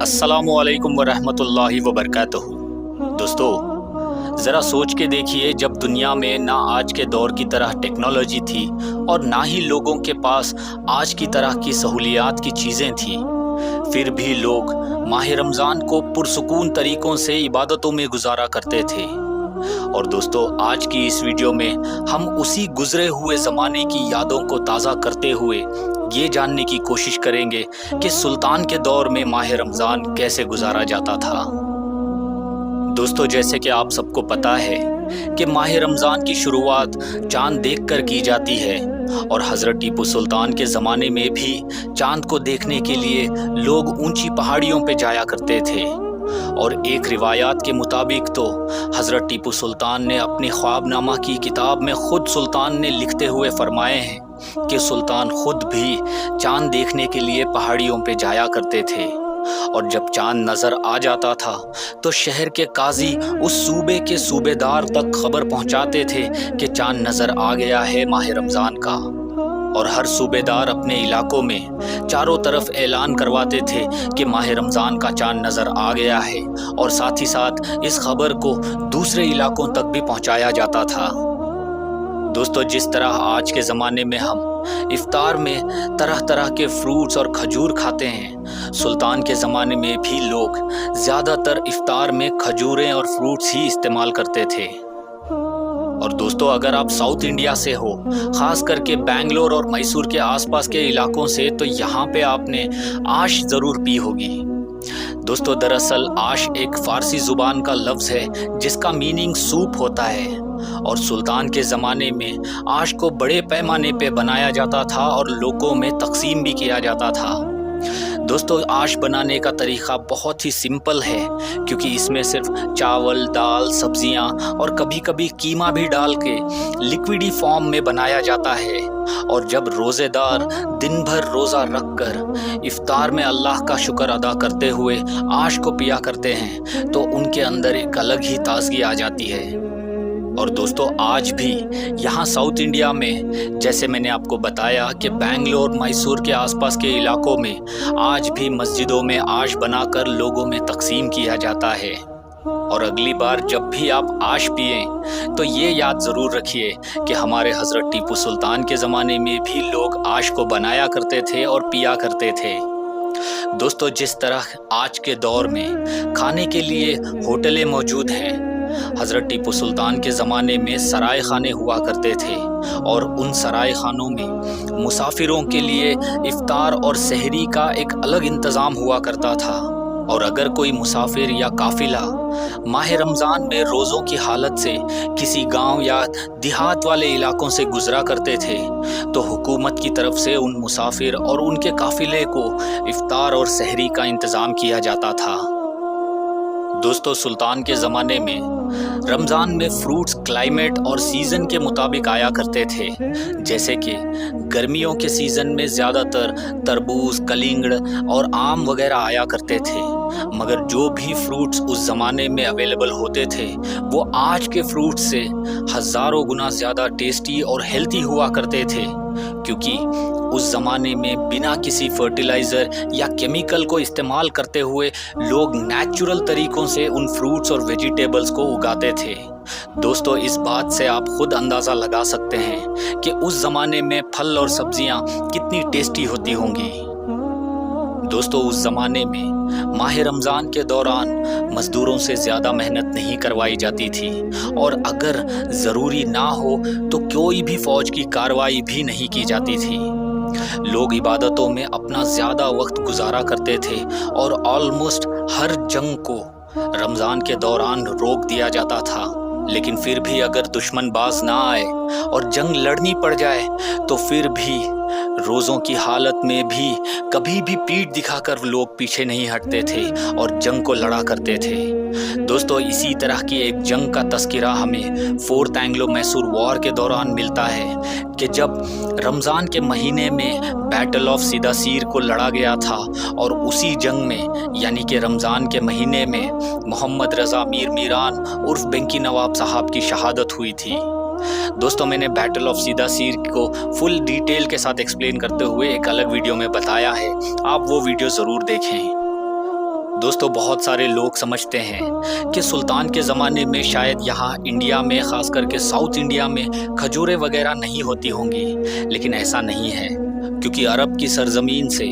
السلام علیکم ورحمۃ اللہ وبرکاتہ۔ دوستو، ذرا سوچ کے دیکھیے، جب دنیا میں نہ آج کے دور کی طرح ٹیکنالوجی تھی اور نہ ہی لوگوں کے پاس آج کی طرح کی سہولیات کی چیزیں تھیں، پھر بھی لوگ ماہ رمضان کو پرسکون طریقوں سے عبادتوں میں گزارا کرتے تھے۔ اور دوستو، آج کی اس ویڈیو میں ہم اسی گزرے ہوئے زمانے کی یادوں کو تازہ کرتے ہوئے یہ جاننے کی کوشش کریں گے کہ سلطان کے دور میں ماہ رمضان کیسے گزارا جاتا تھا۔ دوستو، جیسے کہ آپ سب کو پتہ ہے کہ ماہ رمضان کی شروعات چاند دیکھ کر کی جاتی ہے، اور حضرت ٹیپو سلطان کے زمانے میں بھی چاند کو دیکھنے کے لیے لوگ اونچی پہاڑیوں پہ جایا کرتے تھے۔ اور ایک روایات کے مطابق تو حضرت ٹیپو سلطان نے اپنی خواب نامہ کی کتاب میں خود سلطان نے لکھتے ہوئے فرمائے ہیں کہ سلطان خود بھی چاند دیکھنے کے لیے پہاڑیوں پہ جایا کرتے تھے، اور جب چاند نظر آ جاتا تھا تو شہر کے قاضی اس صوبے کے صوبے دار تک خبر پہنچاتے تھے کہ چاند نظر آ گیا ہے ماہ رمضان کا، اور ہر صوبے دار اپنے علاقوں میں چاروں طرف اعلان کرواتے تھے کہ ماہ رمضان کا چاند نظر آ گیا ہے، اور ساتھ ہی ساتھ اس خبر کو دوسرے علاقوں تک بھی پہنچایا جاتا تھا۔ دوستو، جس طرح آج کے زمانے میں ہم افطار میں طرح طرح کے فروٹس اور کھجور کھاتے ہیں، سلطان کے زمانے میں بھی لوگ زیادہ تر افطار میں کھجوریں اور فروٹس ہی استعمال کرتے تھے۔ اور دوستو، اگر آپ ساؤتھ انڈیا سے ہو، خاص کر کے بنگلور اور میسور کے آس پاس کے علاقوں سے، تو یہاں پہ آپ نے آش ضرور پی ہوگی۔ دوستو، دراصل آش ایک فارسی زبان کا لفظ ہے جس کا میننگ سوپ ہوتا ہے، اور سلطان کے زمانے میں آش کو بڑے پیمانے پہ بنایا جاتا تھا اور لوگوں میں تقسیم بھی کیا جاتا تھا۔ دوستو، آش بنانے کا طریقہ بہت ہی سمپل ہے، کیونکہ اس میں صرف چاول، دال، سبزیاں اور کبھی کبھی قیمہ بھی ڈال کے لیکویڈی فارم میں بنایا جاتا ہے، اور جب روزے دار دن بھر روزہ رکھ کر افطار میں اللہ کا شکر ادا کرتے ہوئے آش کو پیا کرتے ہیں تو ان کے اندر ایک الگ ہی تازگی آ جاتی ہے۔ اور دوستو، آج بھی یہاں ساؤتھ انڈیا میں، جیسے میں نے آپ کو بتایا کہ بنگلور، میسور کے آس پاس کے علاقوں میں آج بھی مسجدوں میں آش بنا کر لوگوں میں تقسیم کیا جاتا ہے۔ اور اگلی بار جب بھی آپ آش پئیں تو یہ یاد ضرور رکھیے کہ ہمارے حضرت ٹیپو سلطان کے زمانے میں بھی لوگ آش کو بنایا کرتے تھے اور پیا کرتے تھے۔ دوستو، جس طرح آج کے دور میں کھانے کے لیے ہوٹلیں موجود ہیں، حضرت ٹیپو سلطان کے زمانے میں سرائے خانے ہوا کرتے تھے، اور ان سرائے خانوں میں مسافروں کے لیے افطار اور سحری کا ایک الگ انتظام ہوا کرتا تھا۔ اور اگر کوئی مسافر یا قافلہ ماہ رمضان میں روزوں کی حالت سے کسی گاؤں یا دیہات والے علاقوں سے گزرا کرتے تھے تو حکومت کی طرف سے ان مسافر اور ان کے قافلے کو افطار اور سحری کا انتظام کیا جاتا تھا۔ دوستو، سلطان کے زمانے میں رمضان میں فروٹس کلائمیٹ اور سیزن کے مطابق آیا کرتے تھے، جیسے کہ گرمیوں کے سیزن میں زیادہ تر تربوز، کلنگڑ اور آم وغیرہ آیا کرتے تھے، مگر جو بھی فروٹس اس زمانے میں اویلیبل ہوتے تھے وہ آج کے فروٹس سے ہزاروں گنا زیادہ ٹیسٹی اور ہیلتھی ہوا کرتے تھے، کیونکہ اس زمانے میں بنا کسی فرٹیلائزر یا کیمیکل کو استعمال کرتے ہوئے لوگ نیچرل طریقوں سے ان فروٹس اور ویجیٹیبلز کو اگاتے تھے۔ دوستو، اس بات سے آپ خود اندازہ لگا سکتے ہیں کہ اس زمانے میں پھل اور سبزیاں کتنی ٹیسٹی ہوتی ہوں گی۔ دوستو، اس زمانے میں ماہ رمضان کے دوران مزدوروں سے زیادہ محنت نہیں کروائی جاتی تھی، اور اگر ضروری نہ ہو تو کوئی بھی فوج کی کارروائی بھی نہیں کی جاتی تھی۔ لوگ عبادتوں میں اپنا زیادہ وقت گزارا کرتے تھے، اور آلموسٹ ہر جنگ کو رمضان کے دوران روک دیا جاتا تھا، لیکن پھر بھی اگر دشمن باز نہ آئے اور جنگ لڑنی پڑ جائے تو پھر بھی روزوں کی حالت میں بھی کبھی بھی پیٹھ دکھا کر لوگ پیچھے نہیں ہٹتے تھے اور جنگ کو لڑا کرتے تھے۔ دوستو، اسی طرح کی ایک جنگ کا تذکرہ ہمیں فورتھ اینگلو میسور وار کے دوران ملتا ہے کہ جب رمضان کے مہینے میں بیٹل آف سیدہ سیر کو لڑا گیا تھا، اور اسی جنگ میں یعنی کہ رمضان کے مہینے میں محمد رضا میر میران عرف بینکی نواب صاحب کی شہادت ہوئی تھی۔ دوستو، میں نے بیٹل آف سیدہ سیر کو فل ڈیٹیل کے ساتھ ایکسپلین کرتے ہوئے ایک الگ ویڈیو میں بتایا ہے، آپ وہ ویڈیو ضرور دیکھیں۔ دوستو بہت سارے لوگ سمجھتے ہیں کہ سلطان کے زمانے میں شاید یہاں انڈیا میں خاص کر کے ساؤتھ انڈیا میں کھجوریں وغیرہ نہیں ہوتی ہوں گی، لیکن ایسا نہیں ہے، کیونکہ عرب کی سرزمین سے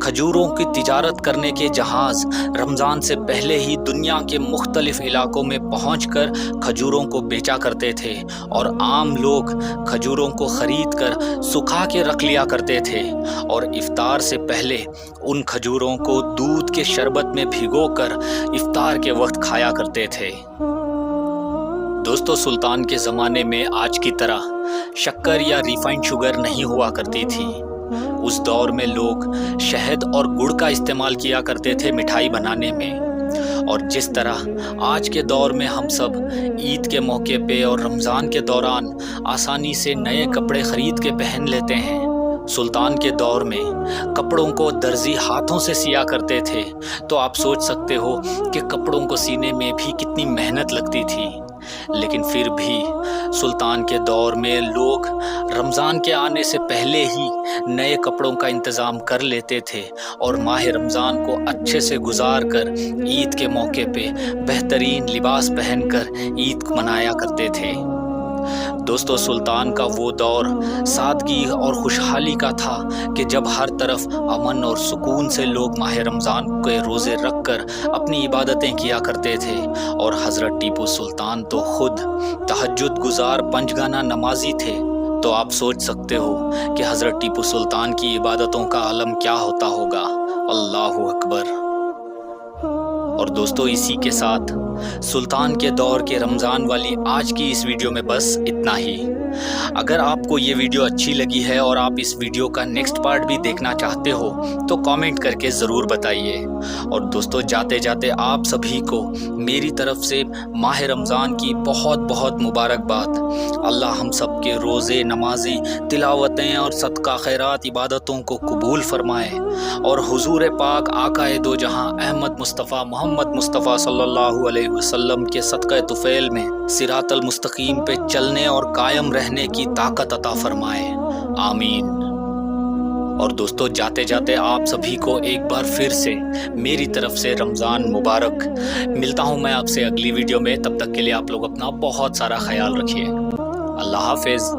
کھجوروں کی تجارت کرنے کے جہاز رمضان سے پہلے ہی دنیا کے مختلف علاقوں میں پہنچ کر کھجوروں کو بیچا کرتے تھے، اور عام لوگ کھجوروں کو خرید کر سکھا کے رکھ لیا کرتے تھے، اور افطار سے پہلے ان کھجوروں کو دودھ کے شربت میں بھگو کر افطار کے وقت کھایا کرتے تھے۔ دوستو سلطان کے زمانے میں آج کی طرح شکر یا ریفائنڈ شوگر نہیں ہوا کرتی تھی۔ اس دور میں لوگ شہد اور گڑ کا استعمال کیا کرتے تھے مٹھائی بنانے میں، اور جس طرح آج کے دور میں ہم سب عید کے موقع پہ اور رمضان کے دوران آسانی سے نئے کپڑے خرید کے پہن لیتے ہیں، سلطان کے دور میں کپڑوں کو درزی ہاتھوں سے سیا کرتے تھے، تو آپ سوچ سکتے ہو کہ کپڑوں کو سینے میں بھی کتنی محنت لگتی تھی۔ لیکن پھر بھی سلطان کے دور میں لوگ رمضان کے آنے سے پہلے ہی نئے کپڑوں کا انتظام کر لیتے تھے، اور ماہ رمضان کو اچھے سے گزار کر عید کے موقع پہ بہترین لباس پہن کر عید منایا کرتے تھے۔ دوستو سلطان کا وہ دور سادگی اور خوشحالی کا تھا کہ جب ہر طرف امن اور سکون سے لوگ ماہ رمضان کے روزے رکھ کر اپنی عبادتیں کیا کرتے تھے، اور حضرت ٹیپو سلطان تو خود تہجد گزار پنجگانہ نمازی تھے، تو آپ سوچ سکتے ہو کہ حضرت ٹیپو سلطان کی عبادتوں کا عالم کیا ہوتا ہوگا۔ اللہ اکبر۔ اور دوستو اسی کے ساتھ سلطان کے دور کے رمضان والی آج کی اس ویڈیو میں بس اتنا ہی۔ اگر آپ کو یہ ویڈیو اچھی لگی ہے اور آپ اس ویڈیو کا نیکسٹ پارٹ بھی دیکھنا چاہتے ہو تو کامنٹ کر کے ضرور بتائیے۔ اور دوستو جاتے جاتے آپ سبھی کو میری طرف سے ماہ رمضان کی بہت بہت مبارکباد۔ اللہ ہم سب کے روزے، نمازیں، تلاوتیں اور صدقہ خیرات عبادتوں کو قبول فرمائے، اور حضور پاک آقا دو جہاں احمد مصطفیٰ محمد مصطفیٰ صلی اللہ علیہ وسلم کے صدقہ طفیل میں صراط المستقیم پہ چلنے اور قائم رہنے کی طاقت عطا فرمائے، آمین۔ اور دوستو جاتے جاتے آپ سبھی کو ایک بار پھر سے میری طرف سے رمضان مبارک۔ ملتا ہوں میں آپ سے اگلی ویڈیو میں، تب تک کے لیے آپ لوگ اپنا بہت سارا خیال رکھیے۔ اللہ حافظ۔